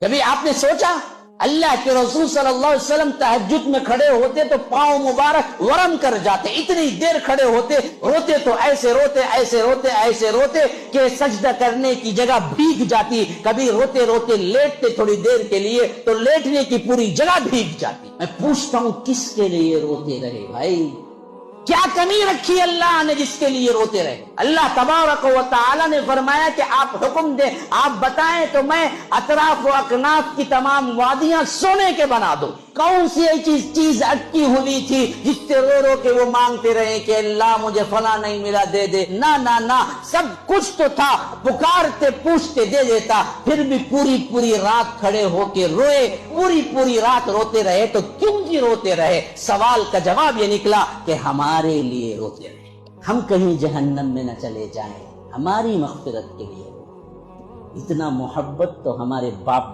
کبھی آپ نے سوچا اللہ کے رسول صلی اللہ علیہ وسلم تہجد میں کھڑے ہوتے تو پاؤں مبارک ورم کر جاتے، اتنی دیر کھڑے ہوتے، روتے تو ایسے روتے ایسے روتے ایسے روتے کہ سجدہ کرنے کی جگہ بھیگ جاتی، کبھی روتے روتے لیٹتے تھوڑی دیر کے لیے تو لیٹنے کی پوری جگہ بھیگ جاتی۔ میں پوچھتا ہوں کس کے لیے روتے رہے بھائی؟ کیا کمی رکھی اللہ نے جس کے لیے روتے رہے؟ اللہ تبارک و تعالی نے فرمایا کہ آپ حکم دیں، آپ بتائیں تو میں اطراف و اکناف کی تمام وادیاں سونے کے بنا دوں۔ کون سی چیز اٹکی ہوئی تھی جس سے رو رو کے وہ مانگتے رہے کہ اللہ مجھے فلاں نہیں ملا دے دے؟ نہ سب کچھ تو تھا، پکارتے پوچھتے دے دیتا، پھر بھی پوری رات کھڑے ہو کے روئے، پوری رات روتے رہے۔ تو کیوں جی روتے رہے؟ سوال کا جواب یہ نکلا کہ ہمارے لیے روتے رہے، ہم کہیں جہنم میں نہ چلے جائیں، ہماری مغفرت کے لیے۔ اتنا محبت تو ہمارے باپ